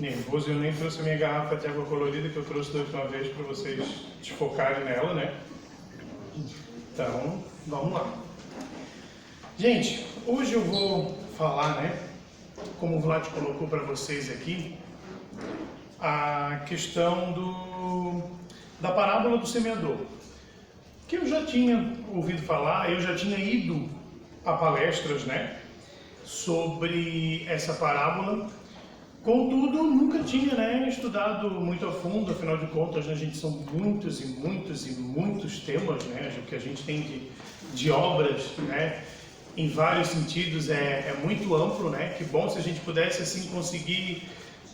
nervoso. Eu nem trouxe a minha garrafa de água colorida que eu trouxe da última vez para vocês desfocarem nela, né? Então, vamos lá. Gente, hoje eu vou falar, né, como o Vlad colocou para vocês aqui, a questão da parábola do semeador, que eu já tinha ouvido falar, eu já tinha ido a palestras, né, sobre essa parábola. Contudo, nunca tinha, né, estudado muito a fundo. Afinal de contas, né, gente, são muitos e muitos e muitos temas, né, que a gente tem de obras, né, em vários sentidos, é muito amplo, né. Que bom se a gente pudesse assim conseguir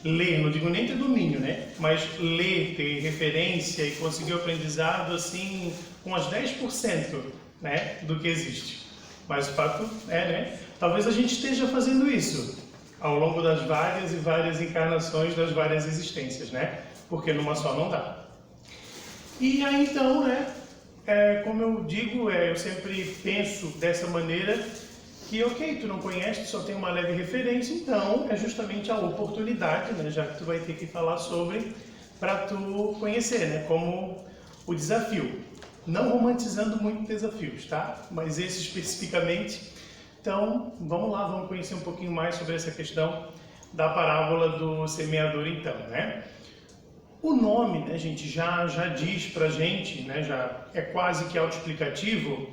ler, não digo nem ter domínio, né, mas ler, ter referência e conseguir o aprendizado assim com as 10%, né, do que existe. Mas o fato é, né, talvez a gente esteja fazendo isso ao longo das várias e várias encarnações das várias existências, né? Porque numa só não dá. E aí então, né, como eu digo, eu sempre penso dessa maneira que, ok, tu não conhece, tu só tem uma leve referência, então é justamente a oportunidade, né, já que tu vai ter que falar sobre, para tu conhecer, né, como o desafio. Não romantizando muito desafios, tá? Mas esse especificamente. Então, vamos lá, vamos conhecer um pouquinho mais sobre essa questão da parábola do semeador, então, né? O nome, né, gente, já diz pra gente, né, já é quase que autoexplicativo,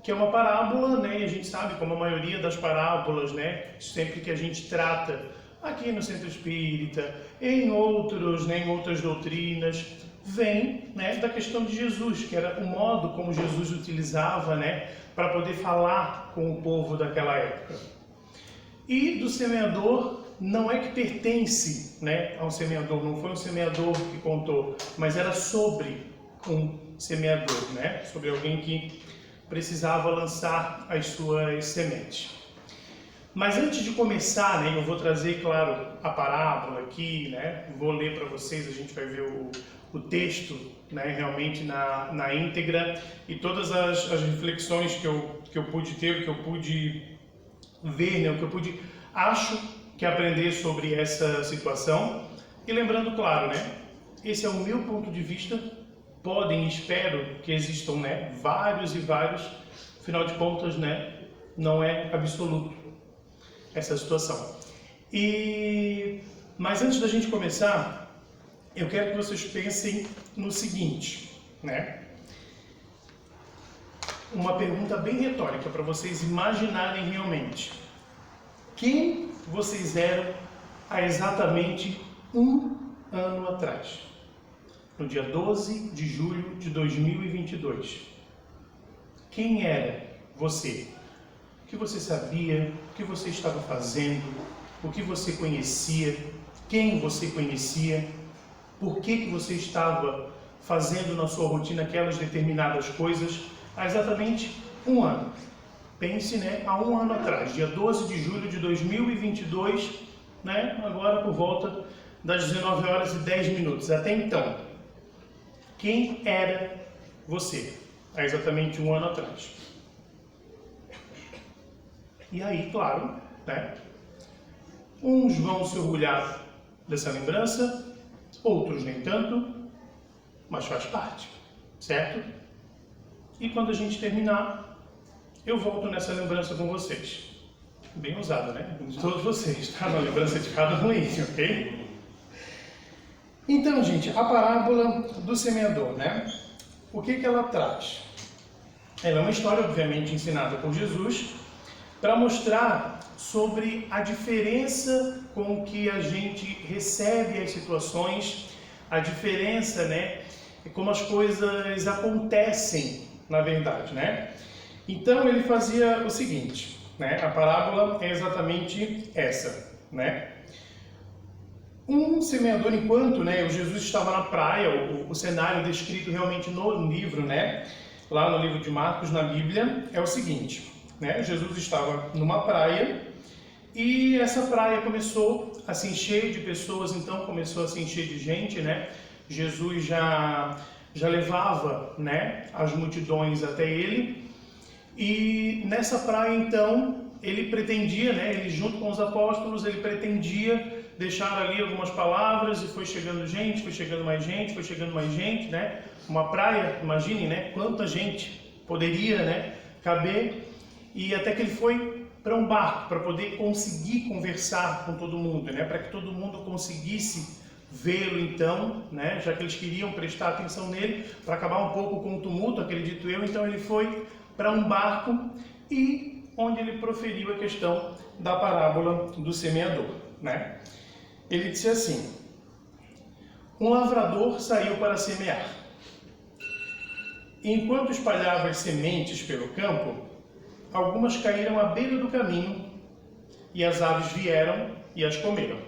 que é uma parábola, né, e a gente sabe, como a maioria das parábolas, né, sempre que a gente trata aqui no Centro Espírita, em outros, né, em outras doutrinas, vem, né, da questão de Jesus, que era o modo como Jesus utilizava, né, para poder falar com o povo daquela época. E do semeador, não é que pertence, né, ao semeador, não foi um semeador que contou, mas era sobre um semeador, né, sobre alguém que precisava lançar as suas sementes. Mas antes de começar, né, eu vou trazer, claro, a parábola aqui, né, vou ler para vocês, a gente vai ver o texto, né, realmente na íntegra, e todas as reflexões que eu pude ter, que eu pude ver, né, o que eu pude, acho que aprender sobre essa situação. E lembrando, claro, né, esse é o meu ponto de vista, podem, espero que existam, né, vários e vários, afinal de contas, né, não é absoluto essa situação. Mas antes da gente começar, eu quero que vocês pensem no seguinte, né? Uma pergunta bem retórica para vocês imaginarem realmente. Quem vocês eram há exatamente um ano atrás? No dia 12 de julho de 2022. Quem era você? O que você sabia? O que você estava fazendo? O que você conhecia? Quem você conhecia? Por que você estava fazendo na sua rotina aquelas determinadas coisas há exatamente um ano? Pense, né, há um ano atrás, dia 12 de julho de 2022, né, agora por volta das 19 horas e 10 minutos. Até então, quem era você há exatamente um ano atrás? E aí, claro, né, uns vão se orgulhar dessa lembrança, outros nem tanto, mas faz parte, certo? E quando a gente terminar, eu volto nessa lembrança com vocês. Bem usada, né? De todos vocês, tá? Uma lembrança de cada um, ok? Então, gente, a parábola do semeador, né? O que ela traz? Ela é uma história, obviamente, ensinada por Jesus, para mostrar sobre a diferença com que a gente recebe as situações, a diferença, né, como as coisas acontecem, na verdade, né? Então ele fazia o seguinte, né? A parábola é exatamente essa, né? Um semeador, enquanto, né, o Jesus estava na praia, o cenário descrito realmente no livro, né, lá no livro de Marcos, na Bíblia, é o seguinte, né? Jesus estava numa praia e essa praia começou a se encher de pessoas, então começou a se encher de gente, né? Jesus já levava, né, as multidões até ele, e nessa praia então ele pretendia, né, ele junto com os apóstolos, ele pretendia deixaram ali algumas palavras e foi chegando gente, foi chegando mais gente, foi chegando mais gente, né? Uma praia, imagine, né? Quanta gente poderia, né, caber, e até que ele foi para um barco para poder conseguir conversar com todo mundo, né? Para que todo mundo conseguisse vê-lo então, né? Já que eles queriam prestar atenção nele, para acabar um pouco com o tumulto, acredito eu, então ele foi para um barco e onde ele proferiu a questão da parábola do semeador, né? Ele disse assim: um lavrador saiu para semear. Enquanto espalhava as sementes pelo campo, algumas caíram à beira do caminho e as aves vieram e as comeram.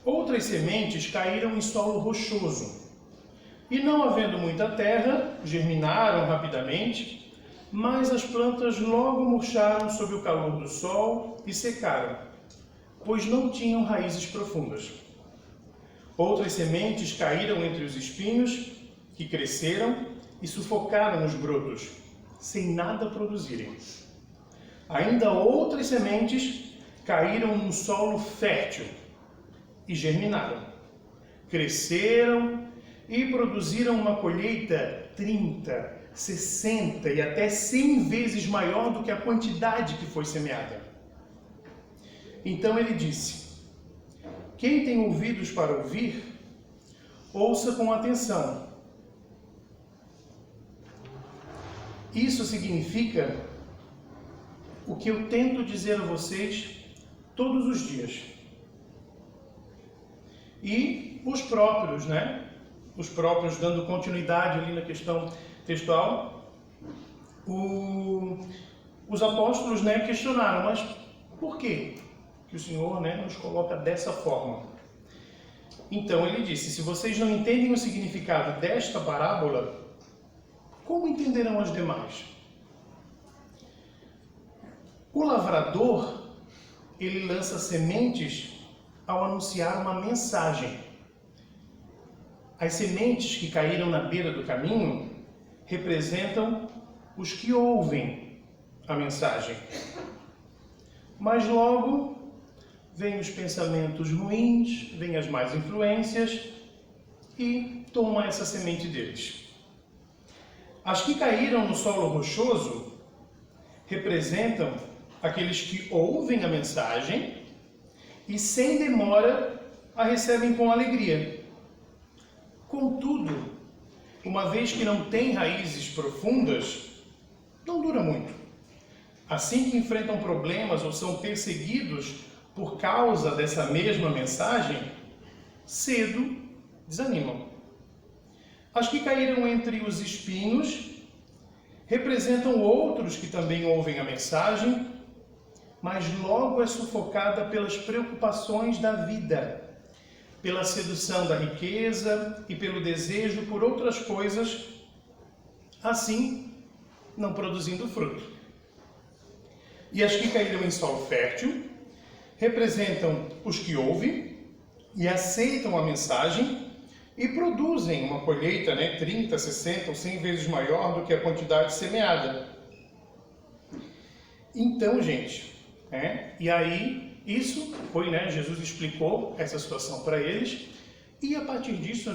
Outras sementes caíram em solo rochoso e, não havendo muita terra, germinaram rapidamente, mas as plantas logo murcharam sob o calor do sol e secaram, pois não tinham raízes profundas. Outras sementes caíram entre os espinhos, que cresceram e sufocaram os brotos, sem nada produzirem. Ainda outras sementes caíram num solo fértil e germinaram, cresceram e produziram uma colheita 30, 60 e até 100 vezes maior do que a quantidade que foi semeada. Então ele disse: quem tem ouvidos para ouvir, ouça com atenção. Isso significa o que eu tento dizer a vocês todos os dias. E os próprios, né? Os próprios, dando continuidade ali na questão textual, os apóstolos, né, questionaram, mas por quê que o Senhor, né, nos coloca dessa forma? Então ele disse: se vocês não entendem o significado desta parábola, como entenderão as demais? O lavrador, ele lança sementes ao anunciar uma mensagem. As sementes que caíram na beira do caminho representam os que ouvem a mensagem. Mas logo vêm os pensamentos ruins, vêm as más influências e tomam essa semente deles. As que caíram no solo rochoso representam aqueles que ouvem a mensagem e sem demora a recebem com alegria. Contudo, uma vez que não tem raízes profundas, não dura muito. Assim que enfrentam problemas ou são perseguidos por causa dessa mesma mensagem, cedo desanimam. As que caíram entre os espinhos representam outros que também ouvem a mensagem, mas logo é sufocada pelas preocupações da vida, pela sedução da riqueza e pelo desejo por outras coisas, assim não produzindo fruto. E as que caíram em solo fértil representam os que ouvem e aceitam a mensagem e produzem uma colheita, 30, 60 ou 100 vezes maior do que a quantidade semeada. Então, gente, e aí isso foi, Jesus explicou essa situação para eles, e a partir disso,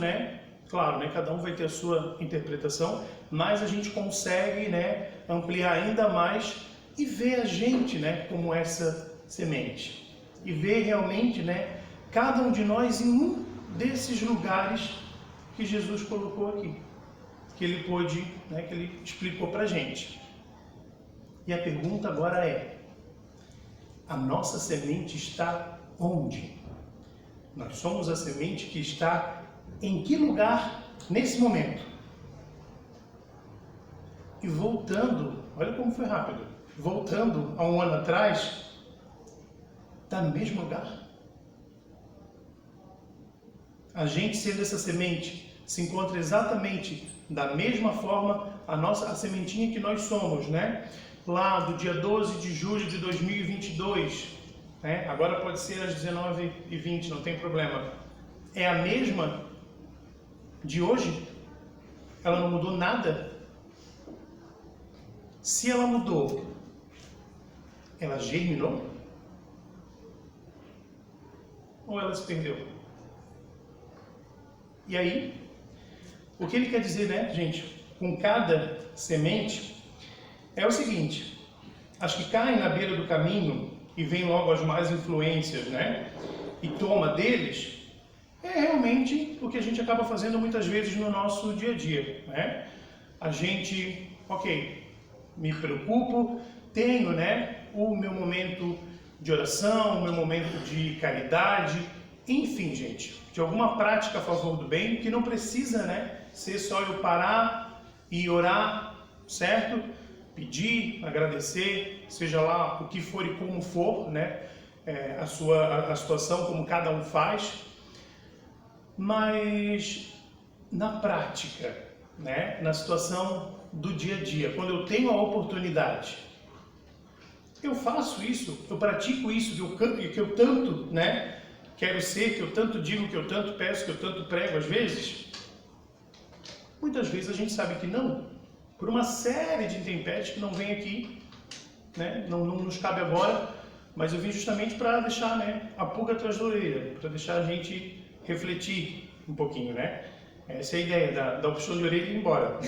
claro, cada um vai ter a sua interpretação, mas a gente consegue, ampliar ainda mais e ver a gente, como essa semente, e ver realmente, cada um de nós em um desses lugares que Jesus colocou aqui, que ele pôde, que ele explicou para a gente. E a pergunta agora é: a nossa semente está onde? Nós somos a semente que está em que lugar nesse momento? E voltando, olha como foi rápido, voltando a um ano atrás, está no mesmo lugar? A gente, sendo essa semente, se encontra exatamente da mesma forma a sementinha que nós somos, lá do dia 12 de julho de 2022, agora pode ser às 19h20, não tem problema. É a mesma de hoje? Ela não mudou nada? Se ela mudou, ela germinou? ou ela se perdeu? E aí, o que ele quer dizer, né, gente, com cada semente, é o seguinte: as que caem na beira do caminho e vêm logo as más influências, né, e toma deles, é realmente o que a gente acaba fazendo muitas vezes no nosso dia a dia, né? A gente, ok, me preocupo, tenho, né, o meu momento de oração, o meu momento de caridade, enfim, gente, de alguma prática a favor do bem, que não precisa, né, ser só eu parar e orar, certo? Pedir, agradecer, seja lá o que for e como for, né, a situação, como cada um faz, mas na prática, né, na situação do dia a dia, quando eu tenho a oportunidade, eu faço isso, eu pratico isso que eu tanto, né, quero ser, que eu tanto digo, que eu tanto peço, que eu tanto prego às vezes. Muitas vezes a gente sabe que não, por uma série de intempéries que não vem aqui, né, não nos cabe agora, mas eu vim justamente para deixar, né, a pulga atrás da orelha, para deixar a gente refletir um pouquinho, né? Essa é a ideia da opção de orelha ir embora,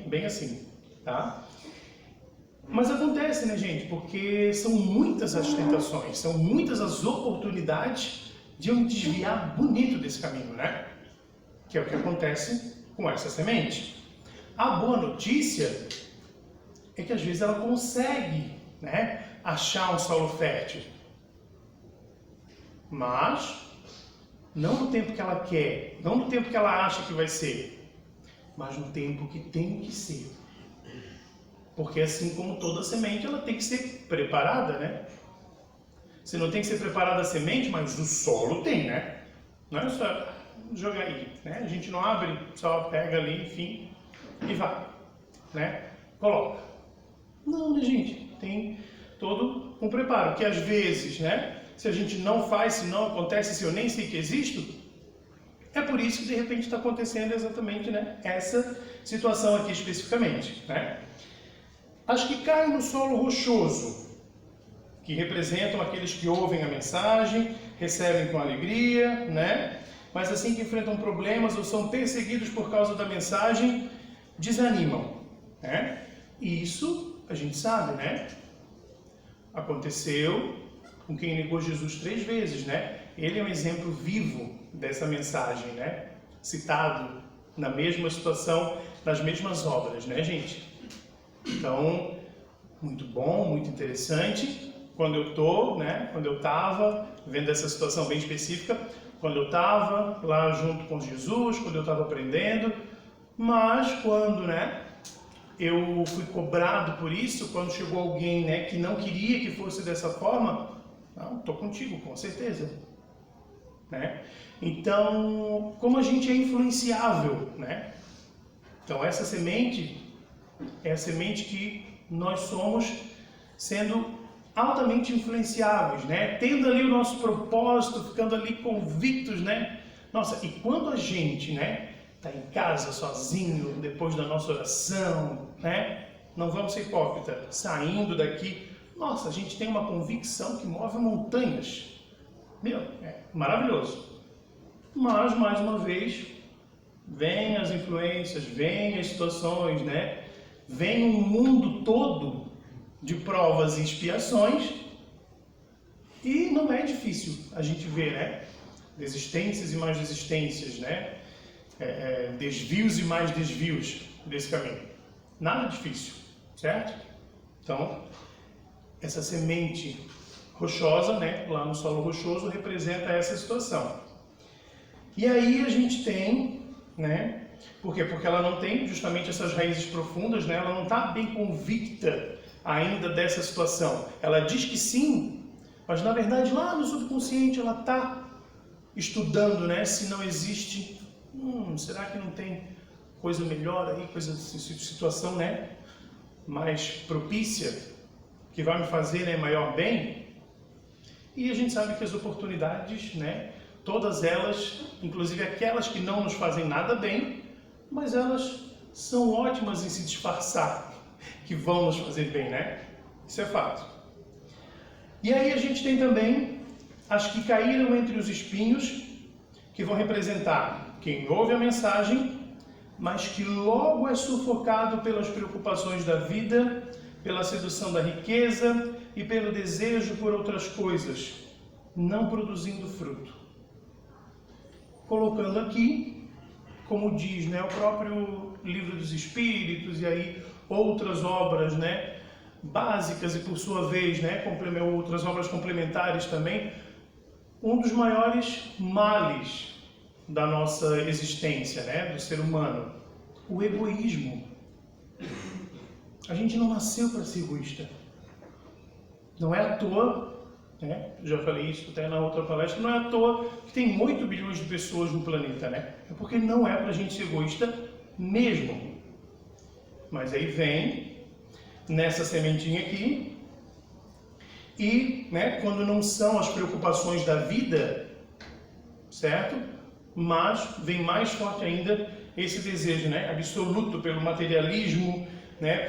bem assim, tá? Mas acontece, né, gente? Porque são muitas as tentações, são muitas as oportunidades de eu me desviar bonito desse caminho, né? Que é o que acontece com essa semente. A boa notícia é que às vezes ela consegue, né, achar um solo fértil. Mas não no tempo que ela quer, não no tempo que ela acha que vai ser, mas no tempo que tem que ser. Porque assim como toda semente, ela tem que ser preparada, né? Você não tem que ser preparada a semente, mas o solo tem, né? Não é só jogar aí, né? A gente não abre, só pega ali, enfim, e vai, né? Coloca. Não, né, gente? Tem todo um preparo, que às vezes, né? Se a gente não faz, se não acontece, se eu nem sei que existo, é por isso que de repente está acontecendo exatamente, né, essa situação aqui especificamente, né? As que caem no solo rochoso, que representam aqueles que ouvem a mensagem, recebem com alegria, né? Mas assim que enfrentam problemas ou são perseguidos por causa da mensagem, desanimam, né? E isso a gente sabe, né? Aconteceu com quem negou Jesus 3 vezes, né? Ele é um exemplo vivo dessa mensagem, né? Citado na mesma situação, nas mesmas obras, né, gente? Então, muito bom, muito interessante. Quando eu tô, né? Quando eu estava vendo essa situação bem específica, quando eu estava lá junto com Jesus, quando eu estava aprendendo, mas quando, né? Eu fui cobrado por isso, quando chegou alguém, né, que não queria que fosse dessa forma, não, estou contigo, com certeza, né? Então, como a gente é influenciável, né? Então, essa semente é a semente que nós somos, sendo altamente influenciáveis, né? Tendo ali o nosso propósito, ficando ali convictos, né? Nossa, e quando a gente, né, está em casa sozinho, depois da nossa oração, né? Não vamos ser hipócritas, saindo daqui, nossa, a gente tem uma convicção que move montanhas. Meu, é maravilhoso. Mas, mais uma vez, vem as influências, vem as situações, né? Vem um mundo todo de provas e expiações e não é difícil a gente ver, né? Desistências e mais desistências, né? Desvios e mais desvios desse caminho. Nada difícil, certo? Então, essa semente rochosa, né, lá no solo rochoso, representa essa situação. E aí a gente tem, né, por quê? Porque ela não tem justamente essas raízes profundas, né, ela não está bem convicta ainda dessa situação. Ela diz que sim, mas na verdade lá no subconsciente ela está estudando, né, se não existe, será que não tem coisa melhor aí, situação, né, mais propícia, que vai me fazer, né, maior bem? E a gente sabe que as oportunidades, né, todas elas, inclusive aquelas que não nos fazem nada bem, mas elas são ótimas em se disfarçar, que vão nos fazer bem, né? Isso é fato. E aí a gente tem também as que caíram entre os espinhos, que vão representar quem ouve a mensagem, mas que logo é sufocado pelas preocupações da vida, pela sedução da riqueza e pelo desejo por outras coisas, não produzindo fruto. Colocando aqui, como diz, né, o próprio Livro dos Espíritos e aí outras obras, né, básicas e por sua vez, né, outras obras complementares também, um dos maiores males da nossa existência, né, do ser humano, o egoísmo. A gente não nasceu para ser egoísta. Não é à toa, né, já falei isso até na outra palestra, não é à toa que tem 8 bilhões de pessoas no planeta, né? É porque não é para a gente ser egoísta mesmo. Mas aí vem nessa sementinha aqui e, né, quando não são as preocupações da vida, certo? Mas vem mais forte ainda esse desejo, né, absoluto pelo materialismo, né,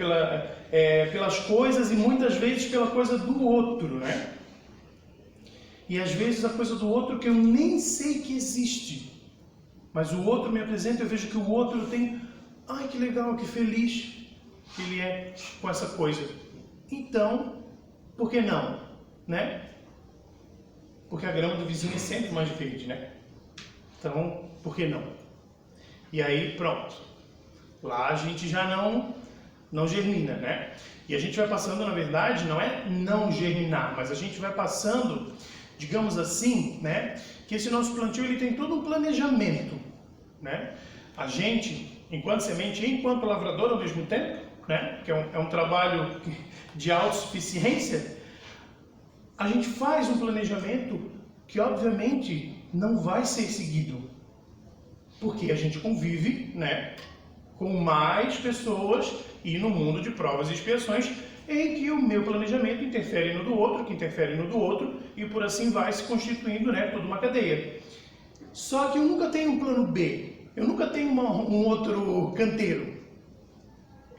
pelas coisas e muitas vezes pela coisa do outro, né? E às vezes a coisa do outro que eu nem sei que existe, mas o outro me apresenta e eu vejo que o outro tem, ai que legal, que feliz que ele é com essa coisa. Então, por que não, né? Porque a grama do vizinho é sempre mais verde, né? Então, por que não? E aí, pronto. Lá a gente já não germina, né? E a gente vai passando, na verdade, não é não germinar, mas a gente vai passando, digamos assim, né? Que esse nosso plantio, ele tem todo um planejamento, né? A gente, enquanto semente e enquanto lavrador ao mesmo tempo, né? Que é um trabalho de autossuficiência, a gente faz um planejamento que, obviamente, não vai ser seguido. Porque a gente convive, né, com mais pessoas e no mundo de provas e expiações em que o meu planejamento interfere no do outro, que interfere no do outro, e por assim vai se constituindo, né, toda uma cadeia. Só que eu nunca tenho um plano B, eu nunca tenho um outro canteiro,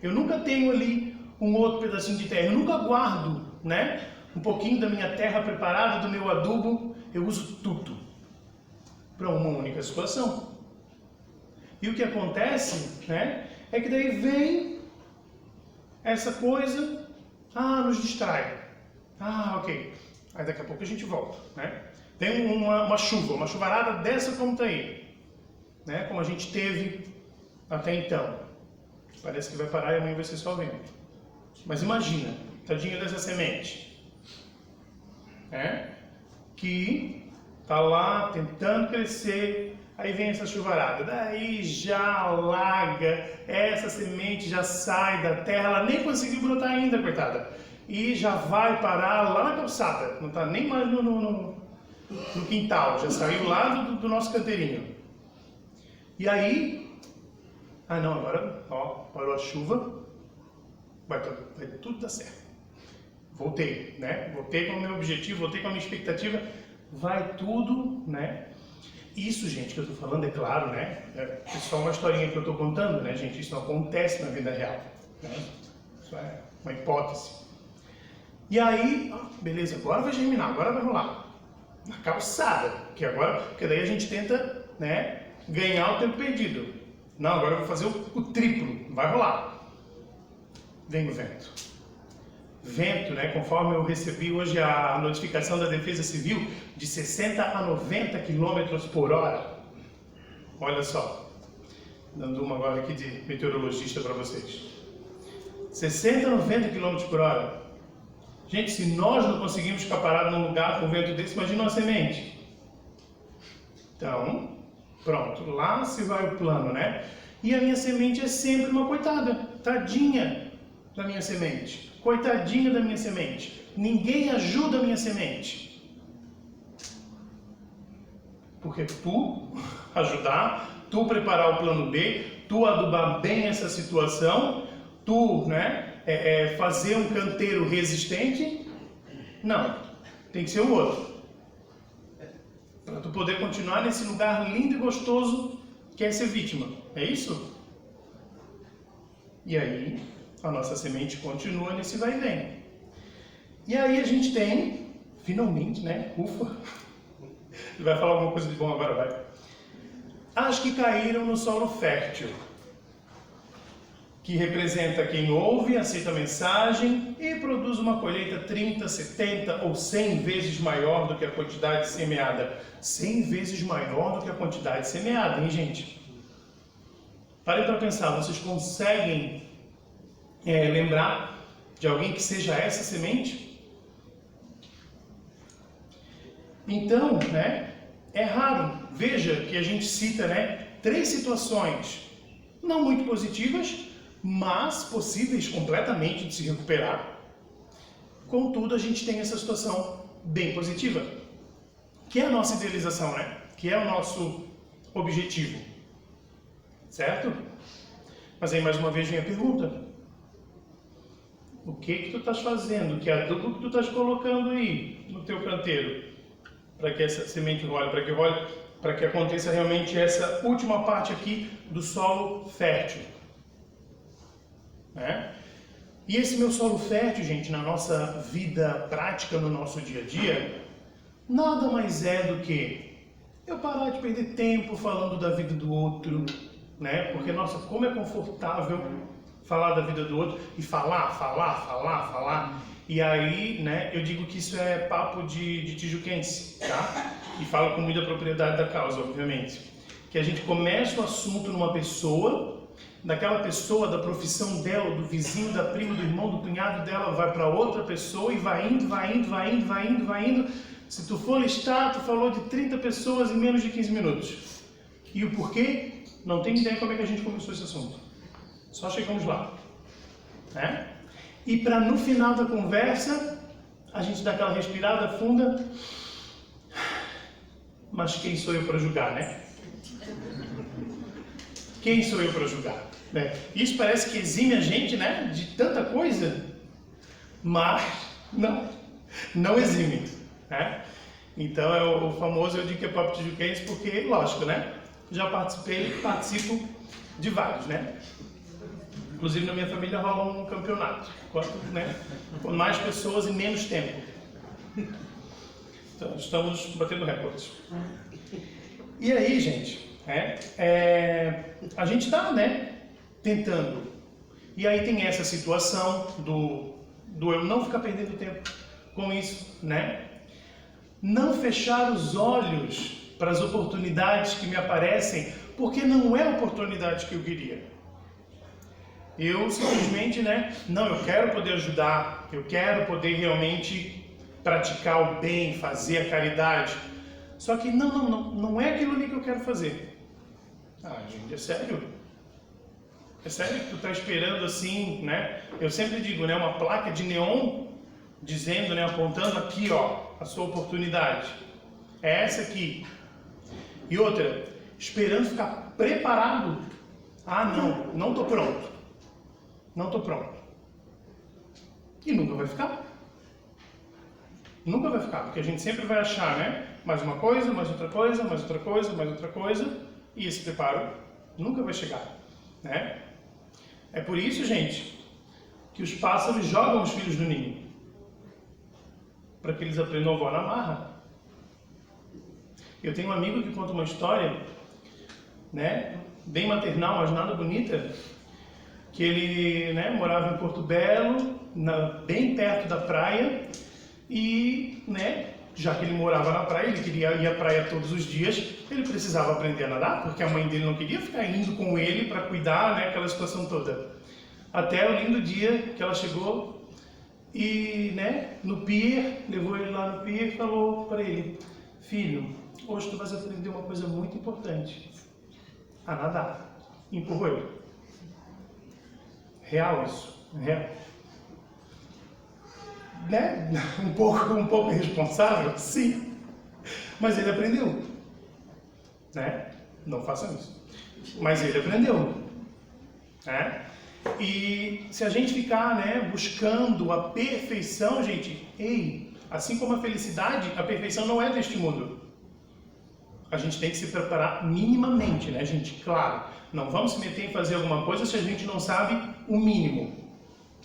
eu nunca tenho ali um outro pedacinho de terra, eu nunca guardo, né, um pouquinho da minha terra preparada, do meu adubo, eu uso tudo para uma única situação. E o que acontece, né, é que daí vem essa coisa, nos distrai. Ok. Aí daqui a pouco a gente volta, né? Tem uma chuvarada dessa como está aí, né? Como a gente teve até então. Parece que vai parar e amanhã vai ser só vento. Mas imagina, tadinha dessa semente, né? Que tá lá tentando crescer. Aí vem essa chuvarada, daí já alaga, essa semente já sai da terra, ela nem conseguiu brotar ainda, coitada. E já vai parar lá na calçada, não está nem mais no quintal, já saiu lá do nosso canteirinho. E aí, agora, parou a chuva, vai tudo dar certo. Voltei, né? Voltei com o meu objetivo, voltei com a minha expectativa, vai tudo, né? Isso, gente, que eu estou falando, é claro, né? É só uma historinha que eu estou contando, né, gente? Isso não acontece na vida real, né? Isso é uma hipótese. E aí, beleza, agora vai germinar, agora vai rolar. Na calçada, porque daí a gente tenta, né, ganhar o tempo perdido. Não, agora eu vou fazer o triplo, vai rolar. Vem o vento. Vento, né, conforme eu recebi hoje a notificação da Defesa Civil, de 60 a 90 km por hora. Olha só, dando uma agora aqui de meteorologista para vocês. 60 a 90 km por hora. Gente, se nós não conseguimos ficar parados num lugar com vento desse, imagina uma semente. Então, pronto, lá se vai o plano, né? E a minha semente é sempre uma coitada, tadinha da minha semente. Coitadinha da minha semente. Ninguém ajuda a minha semente. Porque tu ajudar, tu preparar o plano B, tu adubar bem essa situação, tu, né, fazer um canteiro resistente, não, tem que ser o outro. Para tu poder continuar nesse lugar lindo e gostoso que é ser vítima. É isso? E aí, a nossa semente continua nesse vai e vem. E aí a gente tem, finalmente, né, ufa, Ele vai falar alguma coisa de bom agora, vai. As que caíram no solo fértil, que representa quem ouve, aceita a mensagem e produz uma colheita 30, 70 ou 100 vezes maior do que a quantidade semeada. 100 vezes maior do que a quantidade semeada, hein, gente? Parem para pensar, vocês conseguem lembrar de alguém que seja essa semente? Então, né, é raro. Veja que a gente cita, né, 3 situações não muito positivas, mas possíveis completamente de se recuperar. Contudo, a gente tem essa situação bem positiva, que é a nossa idealização, né? Que é o nosso objetivo, certo? Mas aí mais uma vez vem a pergunta: o que tu estás fazendo? Que adubo que tu estás colocando aí no teu canteiro para que essa semente role, para que aconteça realmente essa última parte aqui do solo fértil? Né? E esse meu solo fértil, gente, na nossa vida prática, no nosso dia a dia, nada mais é do que eu parar de perder tempo falando da vida do outro, né? Porque, nossa, como é confortável falar da vida do outro e falar. E aí, né, eu digo que isso é papo de tijuquense, tá? E falo com muita propriedade da causa, obviamente. Que a gente começa o assunto numa pessoa, daquela pessoa, da profissão dela, do vizinho, da prima, do irmão, do cunhado dela, vai para outra pessoa e vai indo. Se tu for listar, tu falou de 30 pessoas em menos de 15 minutos. E o porquê? Não tenho ideia como é que a gente começou esse assunto. Só chegamos lá. Né? E para no final da conversa, a gente dá aquela respirada funda. Mas quem sou eu para julgar, né? Quem sou eu para julgar? Né? Isso parece que exime a gente, né, de tanta coisa, mas não exime. Né? Então é o famoso, eu digo que é papo tijuquense porque, lógico, né? Já participo de vários, né? Inclusive na minha família rola um campeonato. Com mais pessoas e menos tempo. Então, estamos batendo recordes. E aí, gente, a gente está, né, tentando. E aí tem essa situação do eu não ficar perdendo tempo com isso, né? Não fechar os olhos para as oportunidades que me aparecem, porque não é a oportunidade que eu queria. Eu simplesmente, né, não, eu quero poder ajudar, eu quero poder realmente praticar o bem, fazer a caridade. Só que não é aquilo ali que eu quero fazer. Ah, gente, é sério? É sério que tu tá esperando assim, né? Eu sempre digo, né, uma placa de neon dizendo, né, apontando aqui, ó, a sua oportunidade. É essa aqui. E outra, esperando ficar preparado. Ah, não tô pronto. Não tô pronto. E nunca vai ficar. Nunca vai ficar, porque a gente sempre vai achar, né? Mais uma coisa, mais outra coisa, mais outra coisa, mais outra coisa. E esse preparo nunca vai chegar, né? É por isso, gente, que os pássaros jogam os filhos no ninho. Para que eles aprendam a voar na marra. Eu tenho um amigo que conta uma história, né? Bem maternal, mas nada bonita. Que ele, né, morava em Porto Belo, bem perto da praia. E, né, já que ele morava na praia, ele queria ir à praia todos os dias, ele precisava aprender a nadar, porque a mãe dele não queria ficar indo com ele para cuidar, né, aquela situação toda. Até o lindo dia que ela chegou e, né, no pier, levou ele lá no pier e falou para ele: filho, hoje tu vais aprender uma coisa muito importante, a nadar. E empurrou ele. Real isso, real. Né? Um pouco irresponsável, sim, mas ele aprendeu, né? Não façam isso, mas ele aprendeu, né? E se a gente ficar, né, buscando a perfeição, gente, assim como a felicidade, a perfeição não é deste mundo. A gente tem que se preparar minimamente, né, gente? Claro, não vamos se meter em fazer alguma coisa se a gente não sabe o mínimo,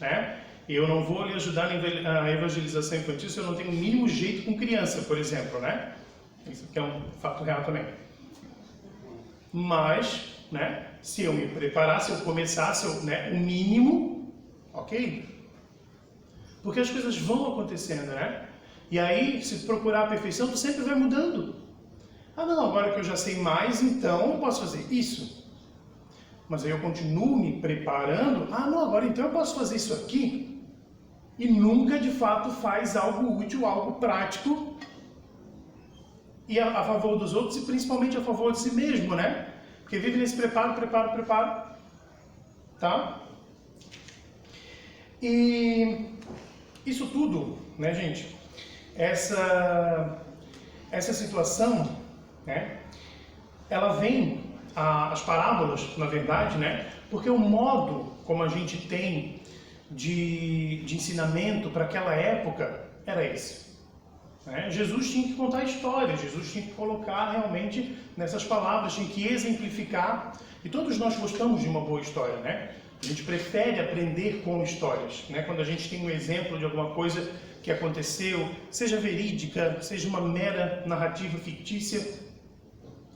né? Eu não vou lhe ajudar na evangelização infantil se eu não tenho o mínimo jeito com criança, por exemplo, né? Isso aqui é um fato real também. Mas, né, se eu me preparar, se eu começar, o mínimo, ok? Porque as coisas vão acontecendo, né? E aí, se procurar a perfeição, tu sempre vai mudando. Ah, não, agora que eu já sei mais, então eu posso fazer isso. Mas aí eu continuo me preparando. Ah, não, agora então eu posso fazer isso aqui. E nunca, de fato, faz algo útil, algo prático. E a favor dos outros e principalmente a favor de si mesmo, né? Porque vive nesse preparo. Tá? E isso tudo, né, gente? Essa situação, né? Ela vem, as parábolas, na verdade, né? Porque o modo como a gente tem de ensinamento para aquela época era esse. Né? Jesus tinha que contar histórias, Jesus tinha que colocar realmente nessas palavras, tinha que exemplificar. E todos nós gostamos de uma boa história, né? A gente prefere aprender com histórias, né? Quando a gente tem um exemplo de alguma coisa que aconteceu, seja verídica, seja uma mera narrativa fictícia,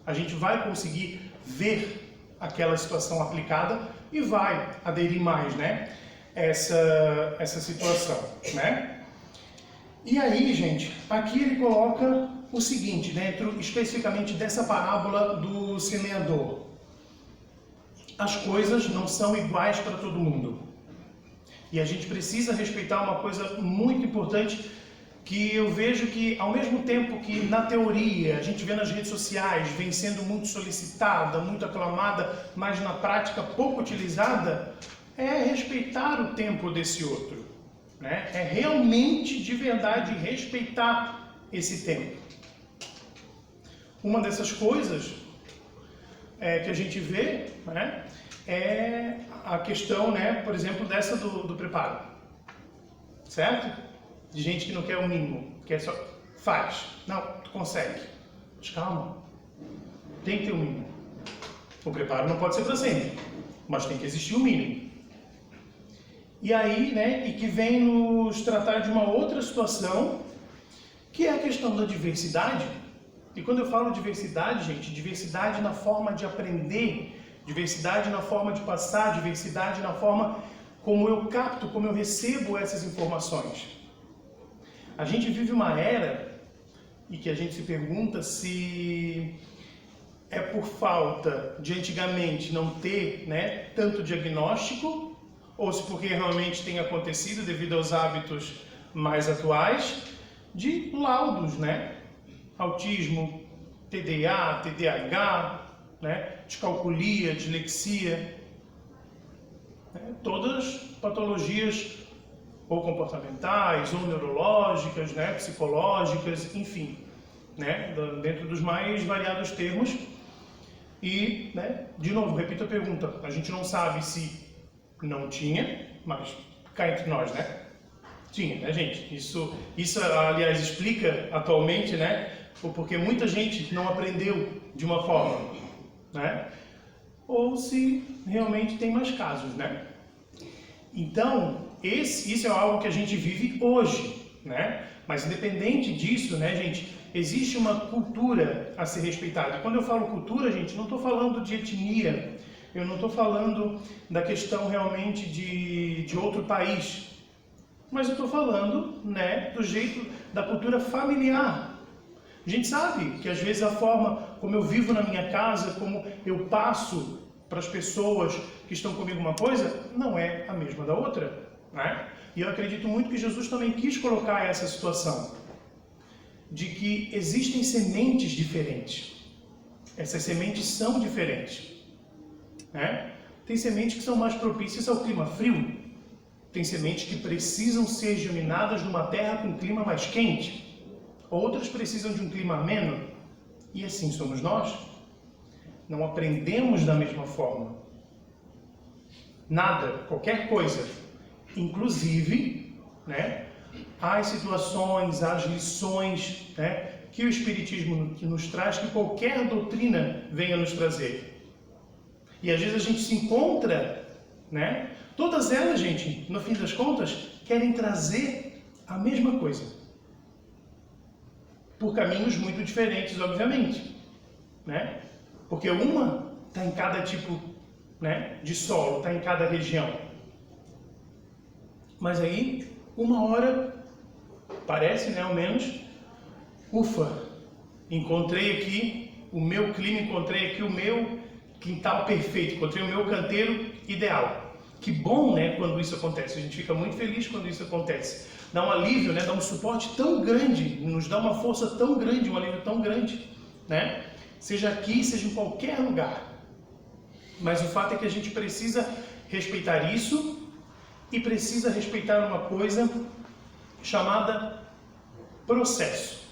a gente vai conseguir ver aquela situação aplicada e vai aderir mais, né? Essa situação, né? E aí, gente, aqui ele coloca o seguinte, dentro especificamente dessa parábola do semeador. As coisas não são iguais para todo mundo. E a gente precisa respeitar uma coisa muito importante que eu vejo que, ao mesmo tempo que na teoria a gente vê nas redes sociais, vem sendo muito solicitada, muito aclamada, mas na prática pouco utilizada, é respeitar o tempo desse outro. Né? É realmente, de verdade, respeitar esse tempo. Uma dessas coisas que a gente vê, né, é a questão, né, por exemplo, dessa do preparo. Certo? De gente que não quer o mínimo, quer só faz. Não, tu consegue. Mas calma. Tem que ter o mínimo. O preparo não pode ser para sempre, mas tem que existir o mínimo. E aí, né, e que vem nos tratar de uma outra situação, que é a questão da diversidade. E quando eu falo diversidade, gente, diversidade na forma de aprender, diversidade na forma de passar, diversidade na forma como eu capto, como eu recebo essas informações. A gente vive uma era e que a gente se pergunta se é por falta de antigamente não ter, né, tanto diagnóstico, ou se porque realmente tem acontecido devido aos hábitos mais atuais, de laudos, né? Autismo, TDA, TDAH, né? Descalculia, dislexia, né? Todas patologias ou comportamentais, ou neurológicas, né? Psicológicas, enfim, né? Dentro dos mais variados termos. E, né? De novo, repito a pergunta, a gente não sabe se não tinha, mas cá entre nós, né? Tinha, né, gente? Isso, aliás, explica atualmente, né? Porque muita gente não aprendeu de uma forma, né? Ou se realmente tem mais casos, né? Então, isso é algo que a gente vive hoje, né? Mas independente disso, né, gente, existe uma cultura a ser respeitada. Quando eu falo cultura, gente, não estou falando de etnia. Eu não estou falando da questão realmente de outro país, mas eu estou falando, né, do jeito da cultura familiar. A gente sabe que às vezes a forma como eu vivo na minha casa, como eu passo para as pessoas que estão comigo uma coisa, não é a mesma da outra, né? E eu acredito muito que Jesus também quis colocar essa situação, de que existem sementes diferentes. Essas sementes são diferentes. Né? Tem sementes que são mais propícias ao clima frio. Tem sementes que precisam ser germinadas numa terra com clima mais quente. Outras precisam de um clima ameno. E assim somos nós. Não aprendemos da mesma forma. Nada, qualquer coisa. Inclusive, né, as situações, as lições, né, que o Espiritismo nos traz, que qualquer doutrina venha nos trazer. E às vezes a gente se encontra, né? Todas elas, gente, no fim das contas, querem trazer a mesma coisa. por caminhos muito diferentes, obviamente, né? Porque uma está em cada tipo, né, de solo, está em cada região. Mas aí, uma hora, parece, né, ao menos, ufa, encontrei aqui o meu clima, encontrei aqui o meu quintal perfeito, encontrei o meu canteiro ideal. Que bom, né, quando isso acontece. A gente fica muito feliz quando isso acontece. Dá um alívio, né, dá um suporte tão grande, nos dá uma força tão grande, um alívio tão grande, né? Seja aqui, seja em qualquer lugar. Mas o fato é que a gente precisa respeitar isso e precisa respeitar uma coisa chamada processo,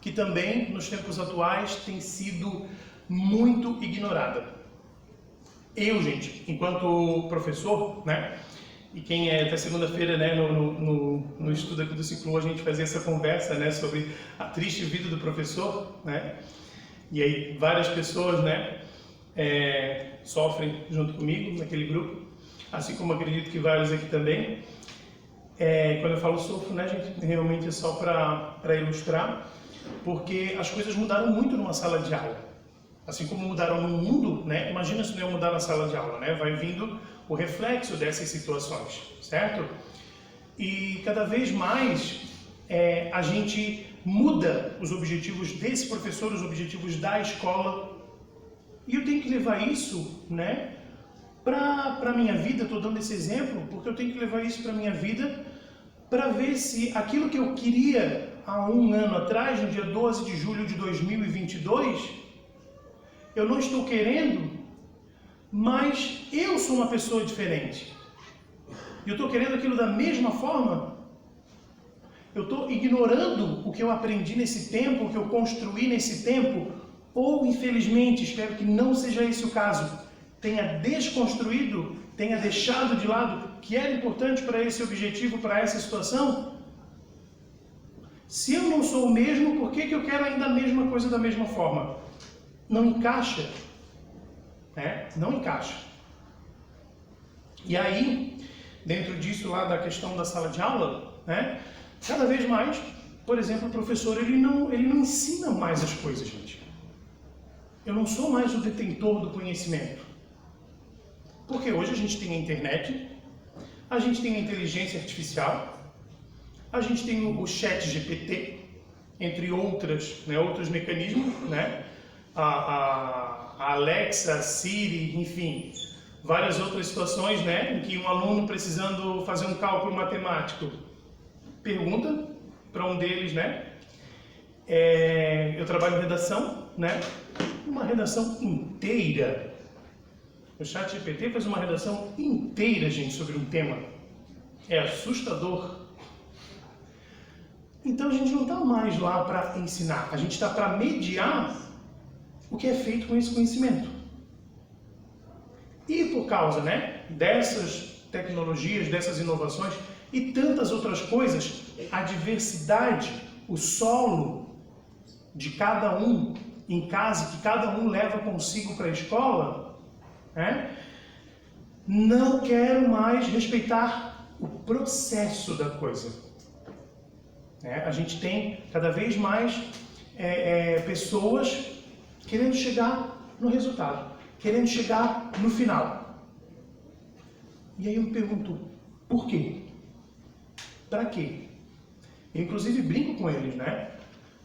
que também nos tempos atuais tem sido muito ignorada. Eu, gente, enquanto professor, né, e quem é até segunda-feira, né, no estudo aqui do Ciclo, a gente fazia essa conversa, né, sobre a triste vida do professor, né, e aí várias pessoas, né, sofrem junto comigo naquele grupo, assim como acredito que vários aqui também. Quando eu falo sofro, né, gente, realmente é só para ilustrar, porque as coisas mudaram muito numa sala de aula. Assim como mudaram no mundo, né? Imagina se não ia mudar na sala de aula, né? Vai vindo o reflexo dessas situações, certo? E cada vez mais a gente muda os objetivos desse professor, os objetivos da escola. E eu tenho que levar isso, né, para a minha vida. Estou dando esse exemplo porque eu tenho que levar isso para a minha vida para ver se aquilo que eu queria há um ano atrás, no dia 12 de julho de 2022, eu não estou querendo, mas eu sou uma pessoa diferente. E eu estou querendo aquilo da mesma forma. Eu estou ignorando o que eu aprendi nesse tempo, o que eu construí nesse tempo, ou, infelizmente, espero que não seja esse o caso, tenha desconstruído, tenha deixado de lado o que era importante para esse objetivo, para essa situação. Se eu não sou o mesmo, por que eu quero ainda a mesma coisa da mesma forma? Não encaixa, né? Não encaixa. E aí, dentro disso lá da questão da sala de aula, né? Cada vez mais, por exemplo, o professor ele não ensina mais as coisas, gente. Eu não sou mais o detentor do conhecimento. Porque hoje a gente tem a internet, a gente tem a inteligência artificial, a gente tem o chat GPT, entre outros mecanismos, né? A Alexa, a Siri, enfim, várias outras situações, né, em que um aluno precisando fazer um cálculo matemático pergunta para um deles, né? Eu trabalho em redação, né? Uma redação inteira. O ChatGPT faz uma redação inteira, gente, sobre um tema. É assustador. Então a gente não está mais lá para ensinar, a gente está para mediar o que é feito com esse conhecimento. E por causa, né, dessas tecnologias, dessas inovações e tantas outras coisas, a diversidade, o solo de cada um em casa, que cada um leva consigo para a escola, né, não quero mais respeitar o processo da coisa. A gente tem cada vez mais pessoas querendo chegar no resultado, querendo chegar no final. E aí eu me pergunto, por quê? Para quê? Eu inclusive brinco com eles, né?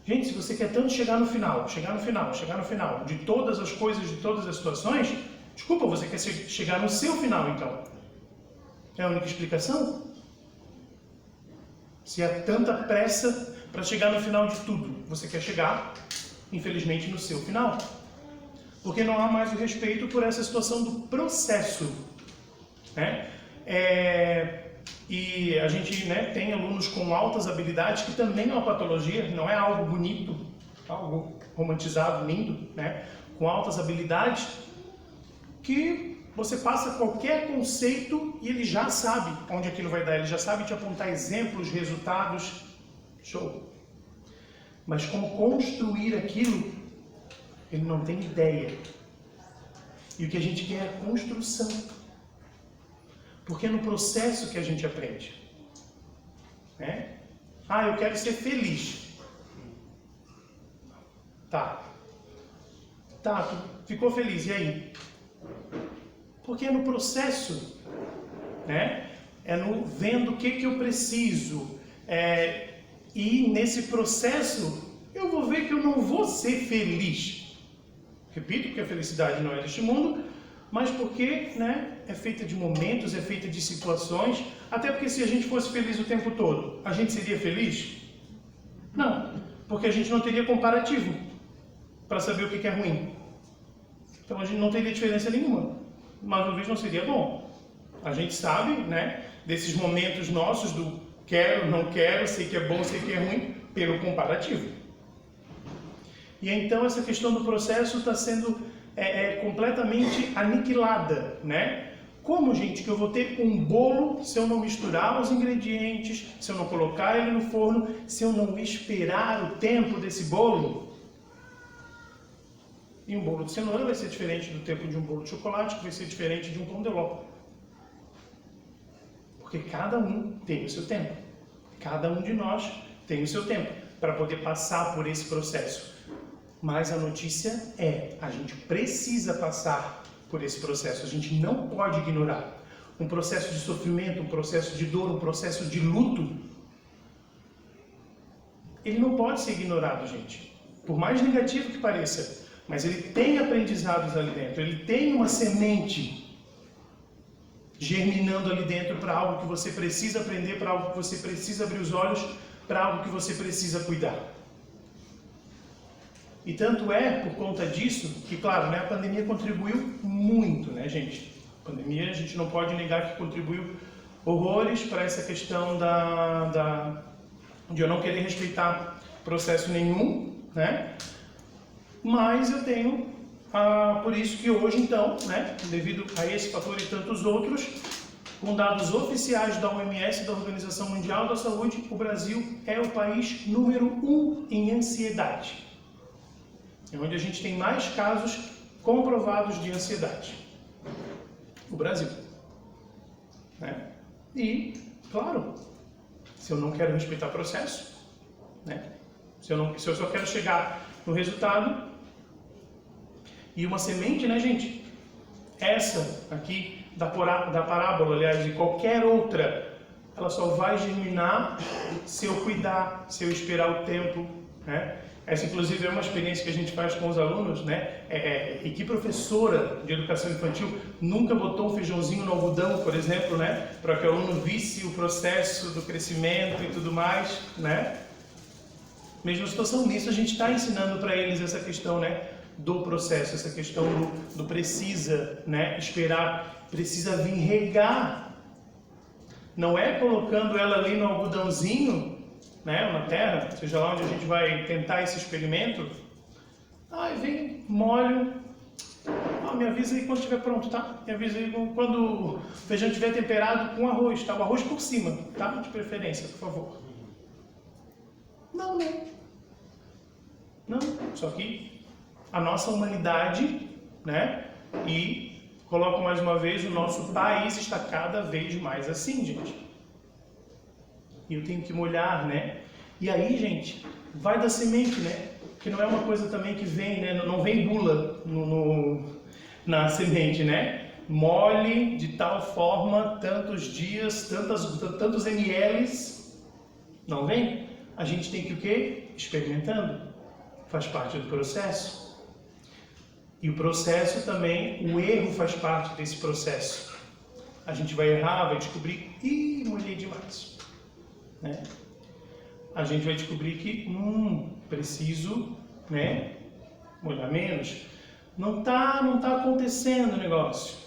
Gente, se você quer tanto chegar no final, de todas as coisas, de todas as situações, desculpa, você quer chegar no seu final então. É a única explicação? Se há tanta pressa para chegar no final de tudo, você quer chegar, infelizmente, no seu final. Porque não há mais o respeito por essa situação do processo, né? E a gente, né, tem alunos com altas habilidades, que também é uma patologia, não é algo bonito, algo romantizado, lindo, né? Com altas habilidades, que você passa qualquer conceito e ele já sabe onde aquilo vai dar, ele já sabe te apontar exemplos, resultados, show. Mas como construir aquilo, ele não tem ideia. E o que a gente quer é a construção. Porque é no processo que a gente aprende. Né? Eu quero ser feliz. Tá, tu ficou feliz, e aí? Porque é no processo, né? É no vendo o que eu preciso. E nesse processo eu vou ver que eu não vou ser feliz. Repito, porque a felicidade não é deste mundo, mas porque, né, é feita de momentos, é feita de situações. Até porque se a gente fosse feliz o tempo todo, a gente seria feliz? Não, porque a gente não teria comparativo para saber o que é ruim. Então a gente não teria diferença nenhuma. Mais uma vez, não seria bom. A gente sabe, né, desses momentos nossos do quero, não quero, sei que é bom, sei que é ruim, pelo comparativo. E então essa questão do processo está sendo completamente aniquilada, né? Como, gente, que eu vou ter um bolo se eu não misturar os ingredientes, se eu não colocar ele no forno, se eu não esperar o tempo desse bolo? E um bolo de cenoura vai ser diferente do tempo de um bolo de chocolate, que vai ser diferente de um pão de ló. Porque cada um tem o seu tempo. Cada um de nós tem o seu tempo para poder passar por esse processo. Mas a notícia a gente precisa passar por esse processo. A gente não pode ignorar. Um processo de sofrimento, um processo de dor, um processo de luto, ele não pode ser ignorado, gente. Por mais negativo que pareça, mas ele tem aprendizados ali dentro, ele tem uma semente germinando ali dentro para algo que você precisa aprender, para algo que você precisa abrir os olhos, para algo que você precisa cuidar. E tanto é por conta disso que, claro, né, a pandemia contribuiu muito, né, gente? A pandemia, a gente não pode negar que contribuiu horrores para essa questão de eu não querer respeitar processo nenhum, né? Mas eu tenho, por isso que hoje, então, né, devido a esse fator e tantos outros, com dados oficiais da OMS, da Organização Mundial da Saúde, o Brasil é o país número 1 em ansiedade. É onde a gente tem mais casos comprovados de ansiedade. O Brasil. Né? E, claro, se eu não quero respeitar o processo, né? Se eu só quero chegar no resultado, e uma semente, né, gente? Essa aqui da parábola, aliás, de qualquer outra, ela só vai germinar se eu cuidar, se eu esperar o tempo, né? Essa, inclusive, é uma experiência que a gente faz com os alunos, né? E que professora de educação infantil nunca botou um feijãozinho no algodão, por exemplo, né? Para que o aluno visse o processo do crescimento e tudo mais, né? Mesma situação nisso, a gente está ensinando para eles essa questão, né? Do processo, essa questão do precisa, né? Esperar, precisa vir regar. Não é colocando ela ali no algodãozinho, né, na terra, seja lá onde a gente vai tentar esse experimento. Vem, molho. Me avisa aí quando estiver pronto, tá? Me avisa aí quando o feijão estiver temperado com arroz, tá? O arroz por cima, tá? De preferência, por favor. Não. Só que a nossa humanidade, né? E coloco mais uma vez, o nosso país está cada vez mais assim, gente. E eu tenho que molhar, né? E aí, gente, vai da semente, né? Que não é uma coisa também que vem, né? Não vem bula na semente, né? Molhe de tal forma, tantos dias, tantos mLs. Não vem? A gente tem que o quê? Experimentando. Faz parte do processo. E o processo também, o erro faz parte desse processo. A gente vai errar, vai descobrir, molhei demais. Né? A gente vai descobrir que preciso, né, molhar menos. Não tá acontecendo o negócio.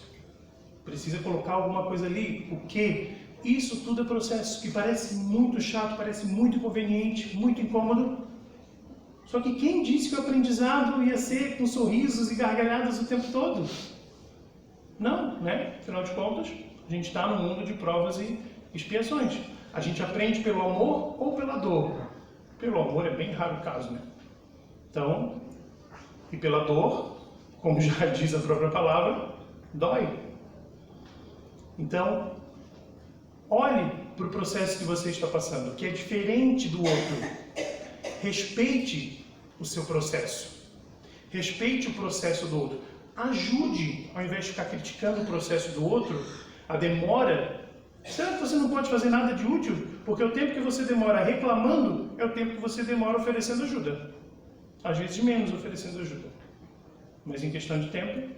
Precisa colocar alguma coisa ali. O quê? Isso tudo é processo que parece muito chato, parece muito inconveniente, muito incômodo. Só que quem disse que o aprendizado ia ser com sorrisos e gargalhadas o tempo todo? Não, né? Afinal de contas, a gente está no mundo de provas e expiações. A gente aprende pelo amor ou pela dor? Pelo amor é bem raro o caso, né? Então, e pela dor, como já diz a própria palavra, dói. Então, olhe para o processo que você está passando, que é diferente do outro. Respeite o seu processo. Respeite o processo do outro. Ajude, ao invés de ficar criticando o processo do outro, a demora. Será que você não pode fazer nada de útil? Porque o tempo que você demora reclamando é o tempo que você demora oferecendo ajuda. Às vezes menos oferecendo ajuda. Mas em questão de tempo.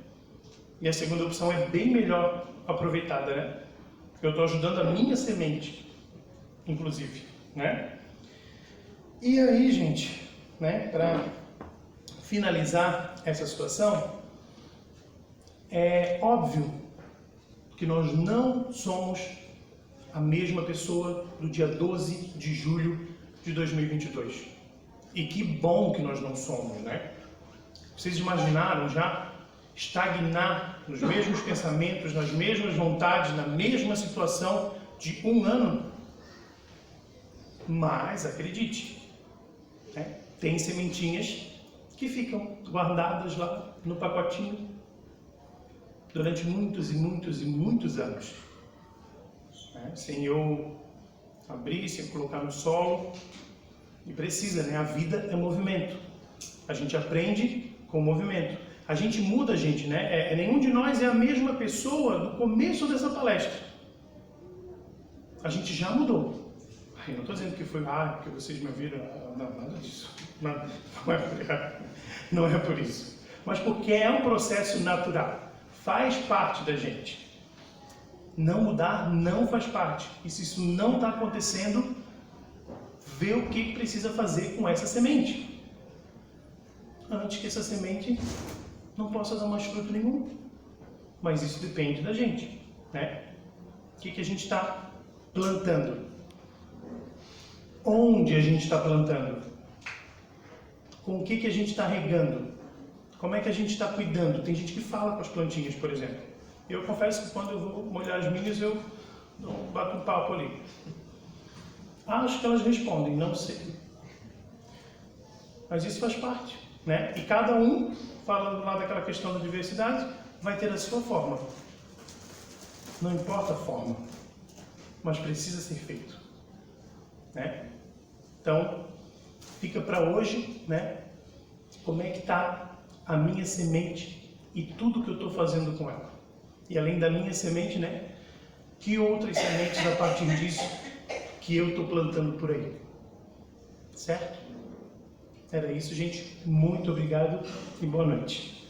E a segunda opção é bem melhor aproveitada, né? Eu estou ajudando a minha semente, inclusive, né? E aí, gente, né, para finalizar essa situação, é óbvio que nós não somos a mesma pessoa do dia 12 de julho de 2022. E que bom que nós não somos, né? Vocês imaginaram já estagnar nos mesmos pensamentos, nas mesmas vontades, na mesma situação de um ano? Mas acredite, né? Tem sementinhas que ficam guardadas lá no pacotinho durante muitos e muitos e muitos anos, né? Sem eu abrir, sem colocar no solo. E precisa, né? A vida é movimento. A gente aprende com o movimento. A gente muda, gente, né? Nenhum de nós é a mesma pessoa do começo dessa palestra. A gente já mudou. Eu não estou dizendo que foi, porque vocês me ouviram. Não, nada disso. Não é por isso. Mas porque é um processo natural. Faz parte da gente. Não mudar não faz parte. E se isso não está acontecendo, vê o que precisa fazer com essa semente. Antes que essa semente não possa dar mais fruto nenhum. Mas isso depende da gente, né? O que a gente está plantando? Onde a gente está plantando? Com o que a gente está regando? Como é que a gente está cuidando? Tem gente que fala com as plantinhas, por exemplo. Eu confesso que quando eu vou molhar as minhas, eu bato um papo ali. Acho que elas respondem, não sei. Mas isso faz parte, né? E cada um, falando lá daquela questão da diversidade, vai ter a sua forma. Não importa a forma, mas precisa ser feito, né? Então, fica para hoje, né? Como é que está a minha semente e tudo que eu estou fazendo com ela. E além da minha semente, né? Que outras sementes a partir disso que eu estou plantando por aí. Certo? Era isso, gente. Muito obrigado e boa noite.